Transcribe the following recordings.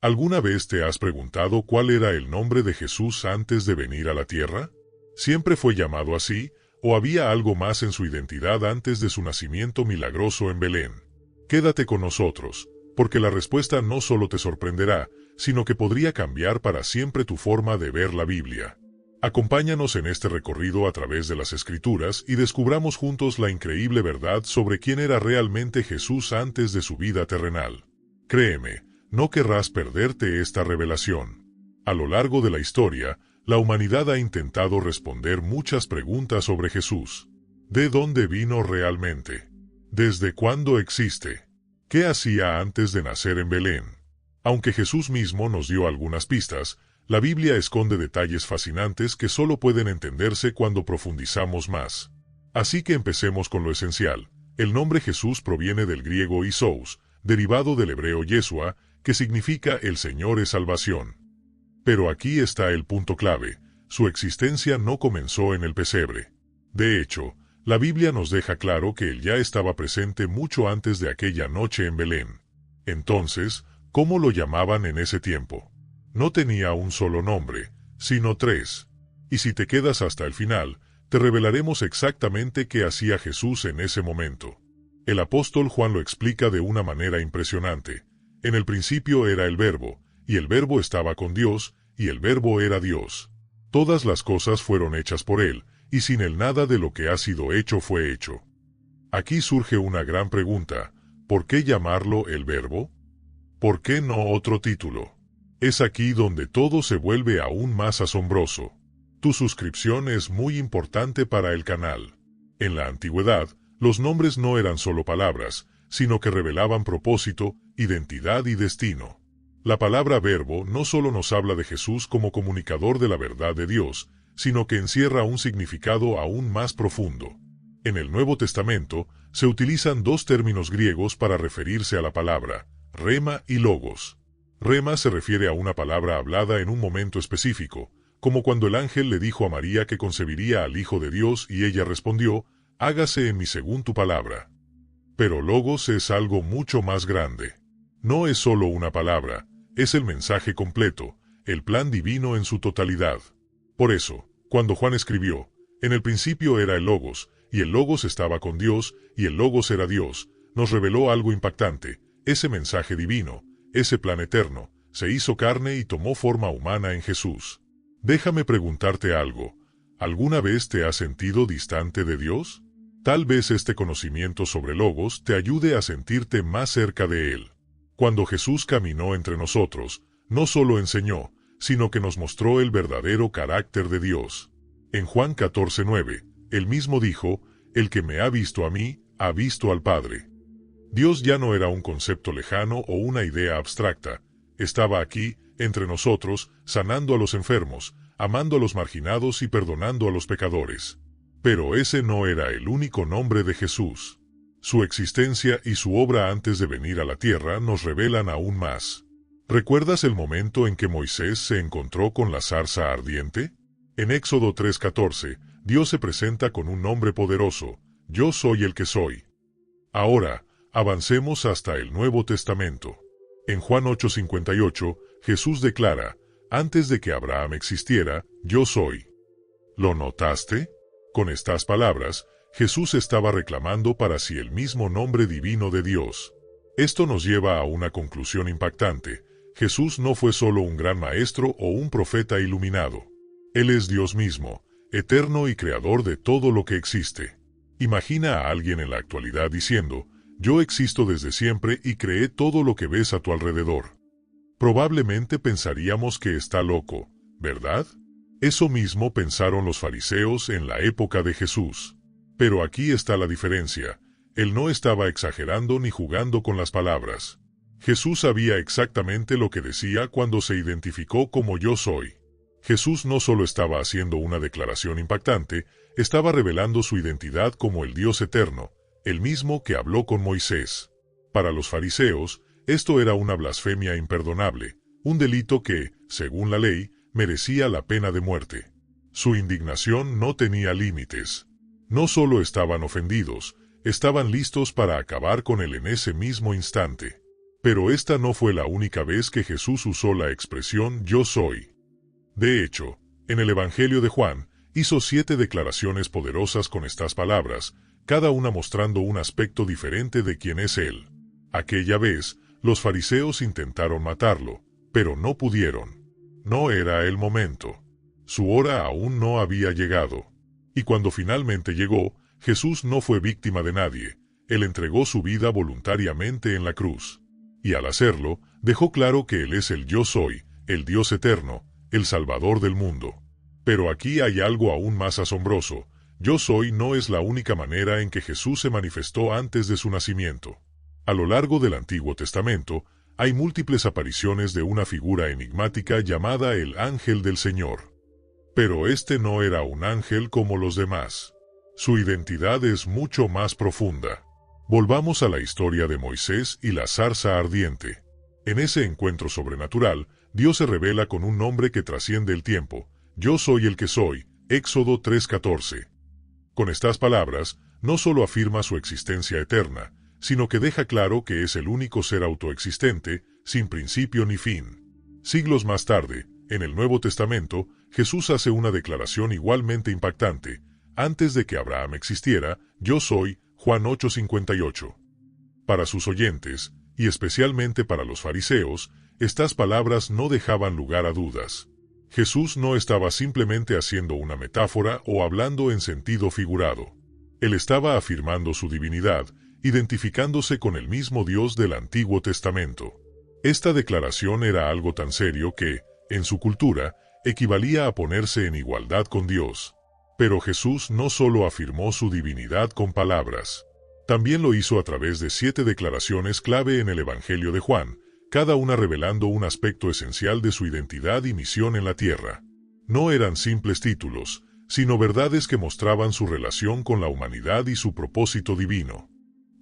¿Alguna vez te has preguntado cuál era el nombre de Jesús antes de venir a la tierra? ¿Siempre fue llamado así, o había algo más en su identidad antes de su nacimiento milagroso en Belén? Quédate con nosotros, porque la respuesta no solo te sorprenderá, sino que podría cambiar para siempre tu forma de ver la Biblia. Acompáñanos en este recorrido a través de las Escrituras y descubramos juntos la increíble verdad sobre quién era realmente Jesús antes de su vida terrenal. Créeme, no querrás perderte esta revelación. A lo largo de la historia, la humanidad ha intentado responder muchas preguntas sobre Jesús. ¿De dónde vino realmente? ¿Desde cuándo existe? ¿Qué hacía antes de nacer en Belén? Aunque Jesús mismo nos dio algunas pistas, la Biblia esconde detalles fascinantes que solo pueden entenderse cuando profundizamos más. Así que empecemos con lo esencial. El nombre Jesús proviene del griego Iesous, derivado del hebreo Yeshua, que significa el Señor es salvación. Pero aquí está el punto clave: su existencia no comenzó en el pesebre. De hecho, la Biblia nos deja claro que él ya estaba presente mucho antes de aquella noche en Belén. Entonces, ¿cómo lo llamaban en ese tiempo? No tenía un solo nombre, sino tres. Y si te quedas hasta el final, te revelaremos exactamente qué hacía Jesús en ese momento. El apóstol Juan lo explica de una manera impresionante. En el principio era el Verbo, y el Verbo estaba con Dios, y el Verbo era Dios. Todas las cosas fueron hechas por él, y sin él nada de lo que ha sido hecho fue hecho. Aquí surge una gran pregunta: ¿por qué llamarlo el Verbo? ¿Por qué no otro título? Es aquí donde todo se vuelve aún más asombroso. Tu suscripción es muy importante para el canal. En la antigüedad, los nombres no eran solo palabras, sino que revelaban propósito, identidad y destino. La palabra verbo no solo nos habla de Jesús como comunicador de la verdad de Dios, sino que encierra un significado aún más profundo. En el Nuevo Testamento, se utilizan dos términos griegos para referirse a la palabra: rema y logos. Rema se refiere a una palabra hablada en un momento específico, como cuando el ángel le dijo a María que concebiría al Hijo de Dios y ella respondió: hágase en mí según tu palabra. Pero logos es algo mucho más grande. No es solo una palabra, es el mensaje completo, el plan divino en su totalidad. Por eso, cuando Juan escribió: en el principio era el Logos, y el Logos estaba con Dios, y el Logos era Dios, nos reveló algo impactante: ese mensaje divino, ese plan eterno, se hizo carne y tomó forma humana en Jesús. Déjame preguntarte algo: ¿alguna vez te has sentido distante de Dios? Tal vez este conocimiento sobre Logos te ayude a sentirte más cerca de Él. Cuando Jesús caminó entre nosotros, no solo enseñó, sino que nos mostró el verdadero carácter de Dios. En Juan 14:9, Él mismo dijo: el que me ha visto a mí, ha visto al Padre. Dios ya no era un concepto lejano o una idea abstracta. Estaba aquí, entre nosotros, sanando a los enfermos, amando a los marginados y perdonando a los pecadores. Pero ese no era el único nombre de Jesús. Su existencia y su obra antes de venir a la tierra nos revelan aún más. ¿Recuerdas el momento en que Moisés se encontró con la zarza ardiente? En Éxodo 3:14, Dios se presenta con un nombre poderoso: yo soy el que soy. Ahora, avancemos hasta el Nuevo Testamento. En Juan 8:58, Jesús declara: antes de que Abraham existiera, yo soy. ¿Lo notaste? Con estas palabras, Jesús estaba reclamando para sí el mismo nombre divino de Dios. Esto nos lleva a una conclusión impactante: Jesús no fue solo un gran maestro o un profeta iluminado. Él es Dios mismo, eterno y creador de todo lo que existe. Imagina a alguien en la actualidad diciendo: yo existo desde siempre y creé todo lo que ves a tu alrededor. Probablemente pensaríamos que está loco, ¿verdad? Eso mismo pensaron los fariseos en la época de Jesús. Pero aquí está la diferencia: él no estaba exagerando ni jugando con las palabras. Jesús sabía exactamente lo que decía cuando se identificó como yo soy. Jesús no solo estaba haciendo una declaración impactante, estaba revelando su identidad como el Dios eterno, el mismo que habló con Moisés. Para los fariseos, esto era una blasfemia imperdonable, un delito que, según la ley, merecía la pena de muerte. Su indignación no tenía límites. No solo estaban ofendidos, estaban listos para acabar con él en ese mismo instante. Pero esta no fue la única vez que Jesús usó la expresión yo soy. De hecho, en el Evangelio de Juan, hizo 7 declaraciones poderosas con estas palabras, cada una mostrando un aspecto diferente de quién es Él. Aquella vez, los fariseos intentaron matarlo, pero no pudieron. No era el momento. Su hora aún no había llegado. Y cuando finalmente llegó, Jesús no fue víctima de nadie. Él entregó su vida voluntariamente en la cruz. Y al hacerlo, dejó claro que Él es el yo soy, el Dios eterno, el Salvador del mundo. Pero aquí hay algo aún más asombroso. Yo soy no es la única manera en que Jesús se manifestó antes de su nacimiento. A lo largo del Antiguo Testamento, hay múltiples apariciones de una figura enigmática llamada el Ángel del Señor. Pero este no era un ángel como los demás. Su identidad es mucho más profunda. Volvamos a la historia de Moisés y la zarza ardiente. En ese encuentro sobrenatural, Dios se revela con un nombre que trasciende el tiempo. Yo soy el que soy, Éxodo 3:14. Con estas palabras, no solo afirma su existencia eterna, sino que deja claro que es el único ser autoexistente, sin principio ni fin. Siglos más tarde, en el Nuevo Testamento, Jesús hace una declaración igualmente impactante. Antes de que Abraham existiera, yo soy, Juan 8:58. Para sus oyentes, y especialmente para los fariseos, estas palabras no dejaban lugar a dudas. Jesús no estaba simplemente haciendo una metáfora o hablando en sentido figurado. Él estaba afirmando su divinidad, identificándose con el mismo Dios del Antiguo Testamento. Esta declaración era algo tan serio que, en su cultura, equivalía a ponerse en igualdad con Dios. Pero Jesús no solo afirmó su divinidad con palabras. También lo hizo a través de 7 declaraciones clave en el Evangelio de Juan, cada una revelando un aspecto esencial de su identidad y misión en la tierra. No eran simples títulos, sino verdades que mostraban su relación con la humanidad y su propósito divino.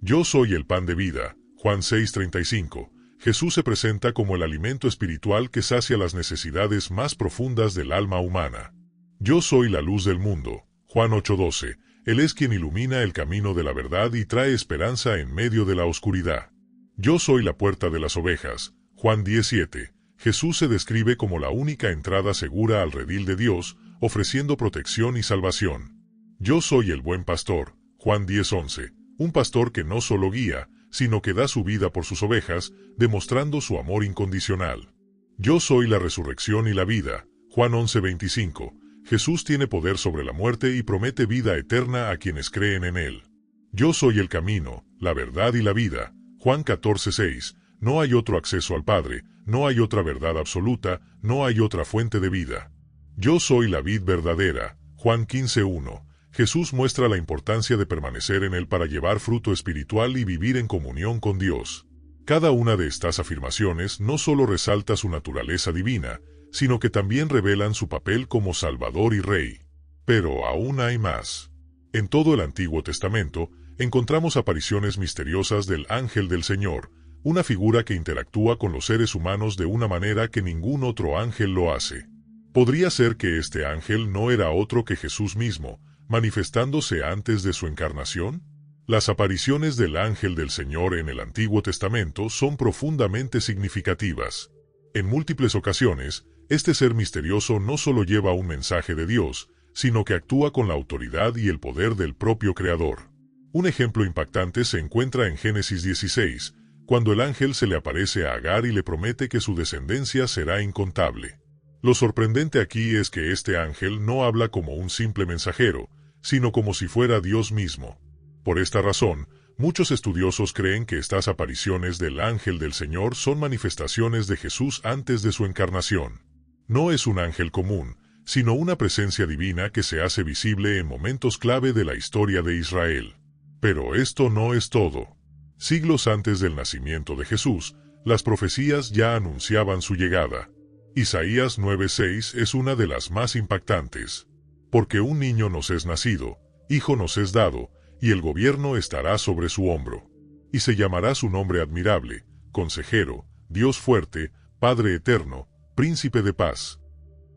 Yo soy el pan de vida, Juan 6:35. Jesús se presenta como el alimento espiritual que sacia las necesidades más profundas del alma humana. Yo soy la luz del mundo, Juan 8:12. Él es quien ilumina el camino de la verdad y trae esperanza en medio de la oscuridad. Yo soy la puerta de las ovejas, Juan 10:7. Jesús se describe como la única entrada segura al redil de Dios, ofreciendo protección y salvación. Yo soy el buen pastor, Juan 10:11. Un pastor que no solo guía, sino que da su vida por sus ovejas, demostrando su amor incondicional. Yo soy la resurrección y la vida, Juan 11:25. Jesús tiene poder sobre la muerte y promete vida eterna a quienes creen en Él. Yo soy el camino, la verdad y la vida, Juan 14:6. No hay otro acceso al Padre, no hay otra verdad absoluta, no hay otra fuente de vida. Yo soy la vid verdadera, Juan 15:1. Jesús muestra la importancia de permanecer en Él para llevar fruto espiritual y vivir en comunión con Dios. Cada una de estas afirmaciones no solo resalta su naturaleza divina, sino que también revelan su papel como Salvador y Rey. Pero aún hay más. En todo el Antiguo Testamento, encontramos apariciones misteriosas del Ángel del Señor, una figura que interactúa con los seres humanos de una manera que ningún otro ángel lo hace. ¿Podría ser que este ángel no era otro que Jesús mismo, manifestándose antes de su encarnación? Las apariciones del Ángel del Señor en el Antiguo Testamento son profundamente significativas. En múltiples ocasiones, este ser misterioso no solo lleva un mensaje de Dios, sino que actúa con la autoridad y el poder del propio Creador. Un ejemplo impactante se encuentra en Génesis 16, cuando el ángel se le aparece a Agar y le promete que su descendencia será incontable. Lo sorprendente aquí es que este ángel no habla como un simple mensajero, sino como si fuera Dios mismo. Por esta razón, muchos estudiosos creen que estas apariciones del ángel del Señor son manifestaciones de Jesús antes de su encarnación. No es un ángel común, sino una presencia divina que se hace visible en momentos clave de la historia de Israel. Pero esto no es todo. Siglos antes del nacimiento de Jesús, las profecías ya anunciaban su llegada. Isaías 9:6 es una de las más impactantes. Porque un niño nos es nacido, hijo nos es dado, y el gobierno estará sobre su hombro. Y se llamará su nombre admirable, consejero, Dios fuerte, Padre eterno, Príncipe de paz.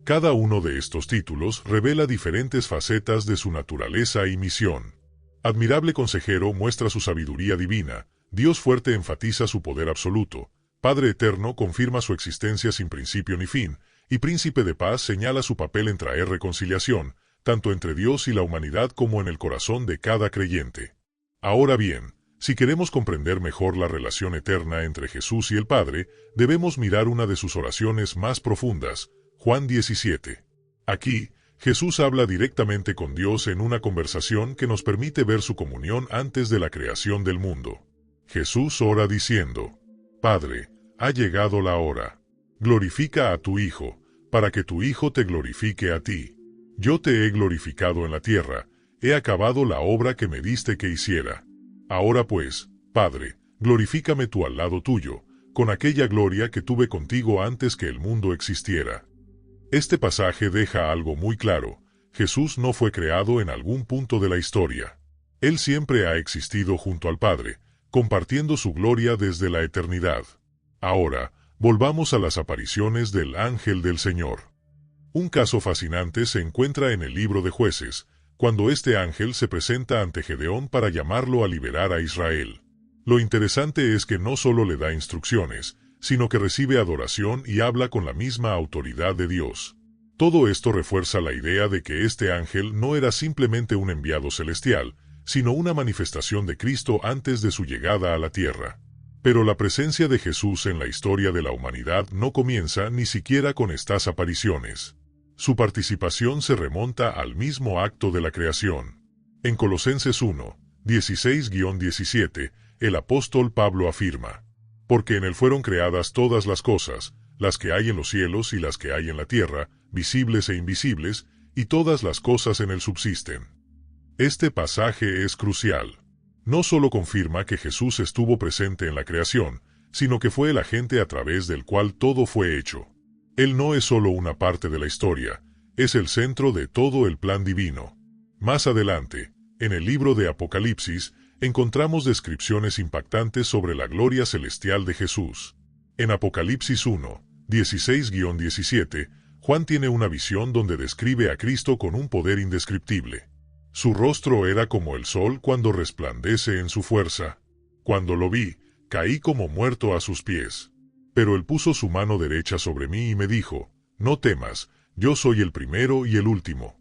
Cada uno de estos títulos revela diferentes facetas de su naturaleza y misión. Admirable consejero muestra su sabiduría divina, Dios fuerte enfatiza su poder absoluto, Padre eterno confirma su existencia sin principio ni fin, y Príncipe de paz señala su papel en traer reconciliación, tanto entre Dios y la humanidad como en el corazón de cada creyente. Ahora bien, si queremos comprender mejor la relación eterna entre Jesús y el Padre, debemos mirar una de sus oraciones más profundas, Juan 17. Aquí, Jesús habla directamente con Dios en una conversación que nos permite ver su comunión antes de la creación del mundo. Jesús ora diciendo: Padre, ha llegado la hora. Glorifica a tu Hijo, para que tu Hijo te glorifique a ti. Yo te he glorificado en la tierra, he acabado la obra que me diste que hiciera. Ahora pues, Padre, glorifícame tú al lado tuyo, con aquella gloria que tuve contigo antes que el mundo existiera. Este pasaje deja algo muy claro: Jesús no fue creado en algún punto de la historia. Él siempre ha existido junto al Padre, compartiendo su gloria desde la eternidad. Ahora, volvamos a las apariciones del ángel del Señor. Un caso fascinante se encuentra en el libro de Jueces, cuando este ángel se presenta ante Gedeón para llamarlo a liberar a Israel. Lo interesante es que no solo le da instrucciones, sino que recibe adoración y habla con la misma autoridad de Dios. Todo esto refuerza la idea de que este ángel no era simplemente un enviado celestial, sino una manifestación de Cristo antes de su llegada a la tierra. Pero la presencia de Jesús en la historia de la humanidad no comienza ni siquiera con estas apariciones. Su participación se remonta al mismo acto de la creación. En Colosenses 1, 16-17, el apóstol Pablo afirma: Porque en él fueron creadas todas las cosas, las que hay en los cielos y las que hay en la tierra, visibles e invisibles, y todas las cosas en él subsisten. Este pasaje es crucial. No solo confirma que Jesús estuvo presente en la creación, sino que fue el agente a través del cual todo fue hecho. Él no es solo una parte de la historia, es el centro de todo el plan divino. Más adelante, en el libro de Apocalipsis, encontramos descripciones impactantes sobre la gloria celestial de Jesús. En Apocalipsis 1, 16-17, Juan tiene una visión donde describe a Cristo con un poder indescriptible. Su rostro era como el sol cuando resplandece en su fuerza. Cuando lo vi, caí como muerto a sus pies. Pero él puso su mano derecha sobre mí y me dijo: No temas, yo soy el primero y el último.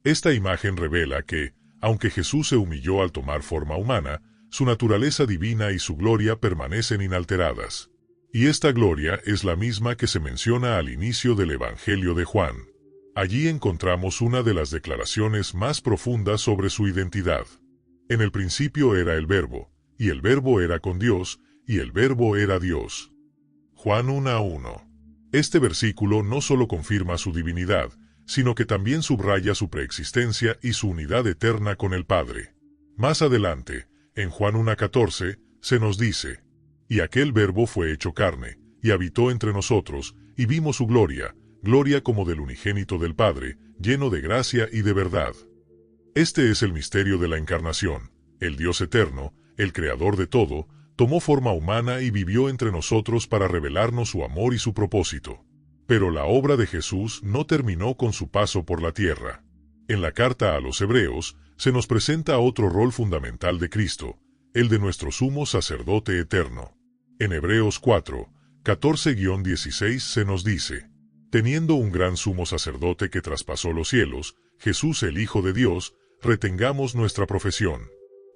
Esta imagen revela que, aunque Jesús se humilló al tomar forma humana, su naturaleza divina y su gloria permanecen inalteradas. Y esta gloria es la misma que se menciona al inicio del Evangelio de Juan. Allí encontramos una de las declaraciones más profundas sobre su identidad. En el principio era el Verbo, y el Verbo era con Dios, y el Verbo era Dios. Juan 1:1. Este versículo no solo confirma su divinidad, sino que también subraya su preexistencia y su unidad eterna con el Padre. Más adelante, en Juan 1:14, se nos dice: Y aquel Verbo fue hecho carne, y habitó entre nosotros, y vimos su gloria, gloria como del unigénito del Padre, lleno de gracia y de verdad. Este es el misterio de la encarnación. El Dios eterno, el creador de todo, tomó forma humana y vivió entre nosotros para revelarnos su amor y su propósito. Pero la obra de Jesús no terminó con su paso por la tierra. En la carta a los Hebreos, se nos presenta otro rol fundamental de Cristo, el de nuestro sumo sacerdote eterno. En Hebreos 4, 14-16 se nos dice: Teniendo un gran sumo sacerdote que traspasó los cielos, Jesús el Hijo de Dios, retengamos nuestra profesión.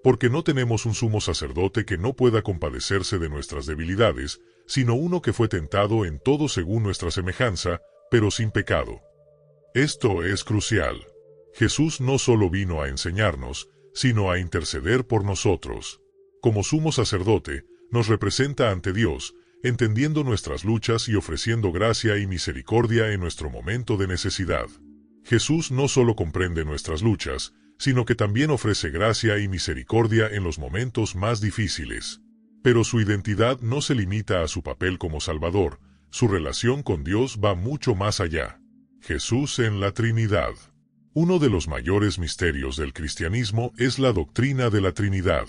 Porque no tenemos un sumo sacerdote que no pueda compadecerse de nuestras debilidades, sino uno que fue tentado en todo según nuestra semejanza, pero sin pecado. Esto es crucial. Jesús no solo vino a enseñarnos, sino a interceder por nosotros. Como sumo sacerdote, nos representa ante Dios, entendiendo nuestras luchas y ofreciendo gracia y misericordia en nuestro momento de necesidad. Jesús no solo comprende nuestras luchas, sino que también ofrece gracia y misericordia en los momentos más difíciles. Pero su identidad no se limita a su papel como Salvador, su relación con Dios va mucho más allá. Jesús en la Trinidad. Uno de los mayores misterios del cristianismo es la doctrina de la Trinidad.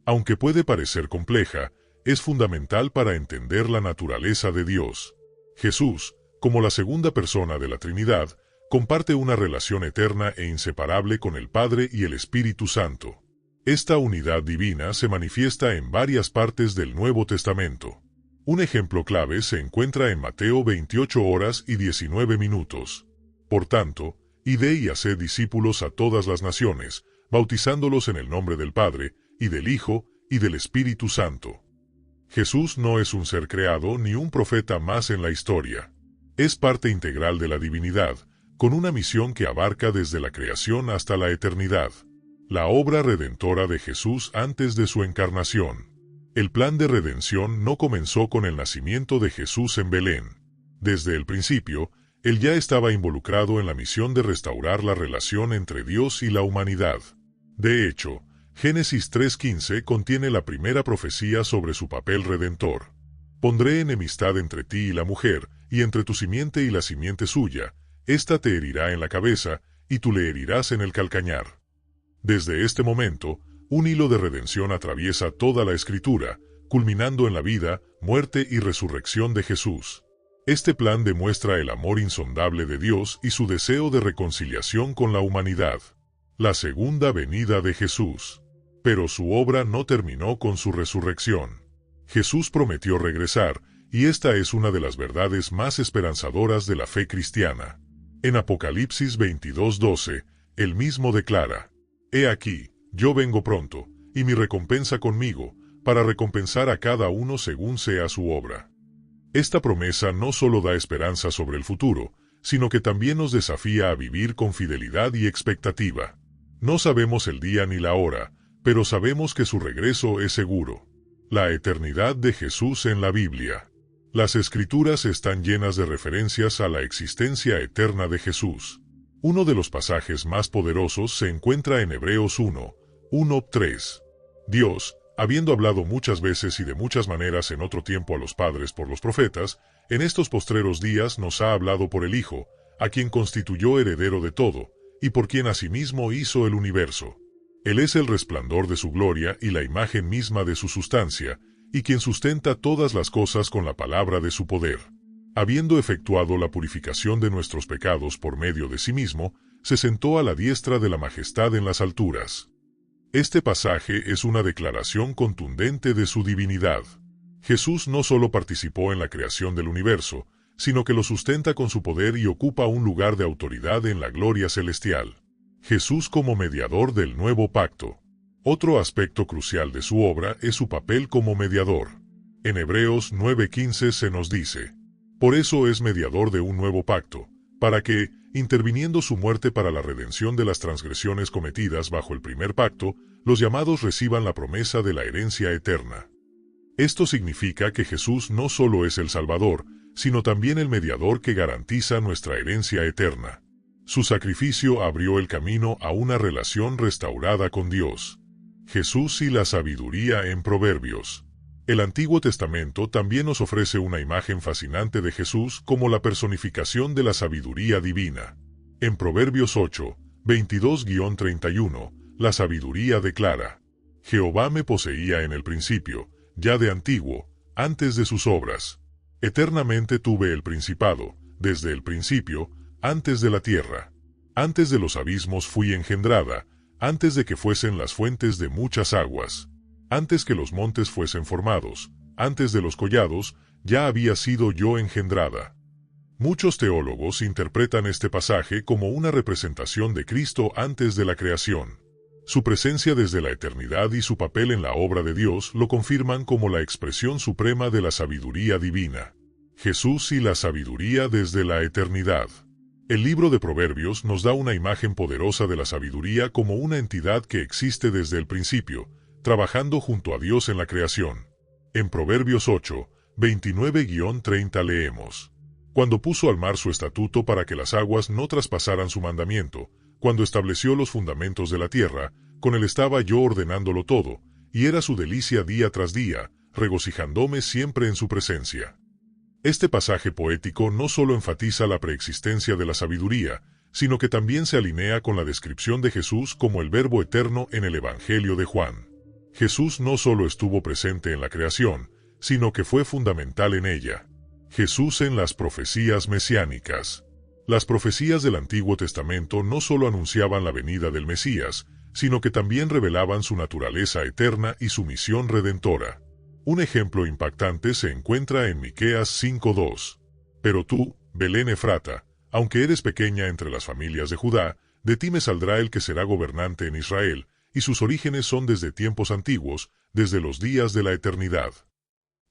Aunque puede parecer compleja, es fundamental para entender la naturaleza de Dios. Jesús, como la segunda persona de la Trinidad, comparte una relación eterna e inseparable con el Padre y el Espíritu Santo. Esta unidad divina se manifiesta en varias partes del Nuevo Testamento. Un ejemplo clave se encuentra en Mateo 28 horas y 19 minutos. Por tanto, id y haced discípulos a todas las naciones, bautizándolos en el nombre del Padre, y del Hijo, y del Espíritu Santo. Jesús no es un ser creado ni un profeta más en la historia. Es parte integral de la divinidad, con una misión que abarca desde la creación hasta la eternidad. La obra redentora de Jesús antes de su encarnación. El plan de redención no comenzó con el nacimiento de Jesús en Belén. Desde el principio, él ya estaba involucrado en la misión de restaurar la relación entre Dios y la humanidad. De hecho, Génesis 3:15 contiene la primera profecía sobre su papel redentor. Pondré enemistad entre ti y la mujer, y entre tu simiente y la simiente suya. Ésta te herirá en la cabeza, y tú le herirás en el calcañar. Desde este momento, un hilo de redención atraviesa toda la Escritura, culminando en la vida, muerte y resurrección de Jesús. Este plan demuestra el amor insondable de Dios y su deseo de reconciliación con la humanidad. La segunda venida de Jesús. Pero su obra no terminó con su resurrección. Jesús prometió regresar, y esta es una de las verdades más esperanzadoras de la fe cristiana. En Apocalipsis 22:12, él mismo declara: He aquí, yo vengo pronto, y mi recompensa conmigo, para recompensar a cada uno según sea su obra. Esta promesa no solo da esperanza sobre el futuro, sino que también nos desafía a vivir con fidelidad y expectativa. No sabemos el día ni la hora, pero sabemos que su regreso es seguro. La eternidad de Jesús en la Biblia. Las Escrituras están llenas de referencias a la existencia eterna de Jesús. Uno de los pasajes más poderosos se encuentra en Hebreos 1:3. Dios, habiendo hablado muchas veces y de muchas maneras en otro tiempo a los padres por los profetas, en estos postreros días nos ha hablado por el Hijo, a quien constituyó heredero de todo, y por quien asimismo hizo el universo. Él es el resplandor de su gloria y la imagen misma de su sustancia, y quien sustenta todas las cosas con la palabra de su poder. Habiendo efectuado la purificación de nuestros pecados por medio de sí mismo, se sentó a la diestra de la majestad en las alturas. Este pasaje es una declaración contundente de su divinidad. Jesús no solo participó en la creación del universo, sino que lo sustenta con su poder y ocupa un lugar de autoridad en la gloria celestial. Jesús como mediador del nuevo pacto. Otro aspecto crucial de su obra es su papel como mediador. En Hebreos 9:15 se nos dice: Por eso es mediador de un nuevo pacto, para que, interviniendo su muerte para la redención de las transgresiones cometidas bajo el primer pacto, los llamados reciban la promesa de la herencia eterna. Esto significa que Jesús no solo es el Salvador, sino también el mediador que garantiza nuestra herencia eterna. Su sacrificio abrió el camino a una relación restaurada con Dios. Jesús y la sabiduría en Proverbios. El Antiguo Testamento también nos ofrece una imagen fascinante de Jesús como la personificación de la sabiduría divina. En Proverbios 8:22-31, la sabiduría declara: Jehová me poseía en el principio, ya de antiguo, antes de sus obras. Eternamente tuve el principado, desde el principio, antes de la tierra. Antes de los abismos fui engendrada, antes de que fuesen las fuentes de muchas aguas. Antes que los montes fuesen formados, antes de los collados, ya había sido yo engendrada. Muchos teólogos interpretan este pasaje como una representación de Cristo antes de la creación. Su presencia desde la eternidad y su papel en la obra de Dios lo confirman como la expresión suprema de la sabiduría divina. Jesús y la sabiduría desde la eternidad. El libro de Proverbios nos da una imagen poderosa de la sabiduría como una entidad que existe desde el principio, trabajando junto a Dios en la creación. En Proverbios 8:29-30 leemos: Cuando puso al mar su estatuto para que las aguas no traspasaran su mandamiento, cuando estableció los fundamentos de la tierra, con él estaba yo ordenándolo todo, y era su delicia día tras día, regocijándome siempre en su presencia. Este pasaje poético no solo enfatiza la preexistencia de la sabiduría, sino que también se alinea con la descripción de Jesús como el Verbo eterno en el Evangelio de Juan. Jesús no solo estuvo presente en la creación, sino que fue fundamental en ella. Jesús en las profecías mesiánicas. Las profecías del Antiguo Testamento no solo anunciaban la venida del Mesías, sino que también revelaban su naturaleza eterna y su misión redentora. Un ejemplo impactante se encuentra en Miqueas 5:2. Pero tú, Belén Efrata, aunque eres pequeña entre las familias de Judá, de ti me saldrá el que será gobernante en Israel, y sus orígenes son desde tiempos antiguos, desde los días de la eternidad.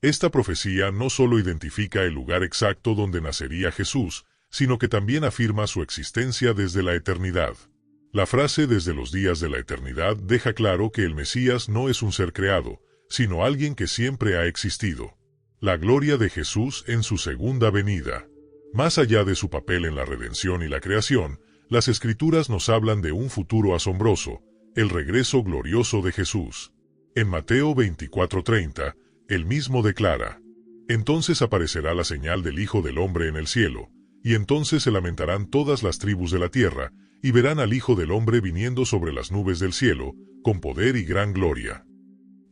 Esta profecía no solo identifica el lugar exacto donde nacería Jesús, sino que también afirma su existencia desde la eternidad. La frase desde los días de la eternidad deja claro que el Mesías no es un ser creado, sino alguien que siempre ha existido. La gloria de Jesús en su segunda venida. Más allá de su papel en la redención y la creación, las Escrituras nos hablan de un futuro asombroso, el regreso glorioso de Jesús. En Mateo 24:30, él mismo declara: entonces aparecerá la señal del Hijo del Hombre en el cielo, y entonces se lamentarán todas las tribus de la tierra, y verán al Hijo del Hombre viniendo sobre las nubes del cielo, con poder y gran gloria.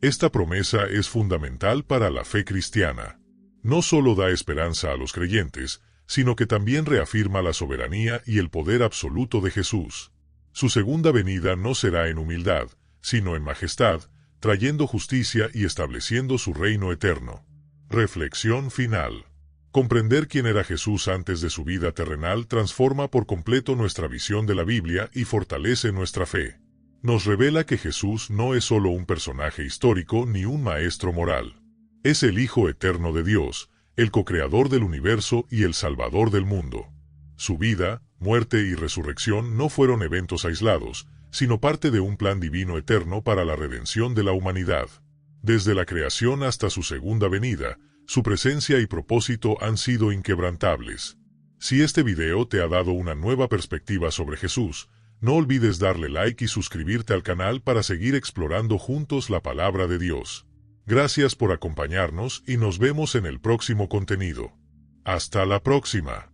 Esta promesa es fundamental para la fe cristiana. No solo da esperanza a los creyentes, sino que también reafirma la soberanía y el poder absoluto de Jesús. Su segunda venida no será en humildad, sino en majestad, trayendo justicia y estableciendo su reino eterno. Reflexión final. Comprender quién era Jesús antes de su vida terrenal transforma por completo nuestra visión de la Biblia y fortalece nuestra fe. Nos revela que Jesús no es solo un personaje histórico ni un maestro moral. Es el Hijo eterno de Dios, el co-creador del universo y el Salvador del mundo. Su vida, muerte y resurrección no fueron eventos aislados, sino parte de un plan divino eterno para la redención de la humanidad. Desde la creación hasta su segunda venida, su presencia y propósito han sido inquebrantables. Si este video te ha dado una nueva perspectiva sobre Jesús, no olvides darle like y suscribirte al canal para seguir explorando juntos la palabra de Dios. Gracias por acompañarnos y nos vemos en el próximo contenido. Hasta la próxima.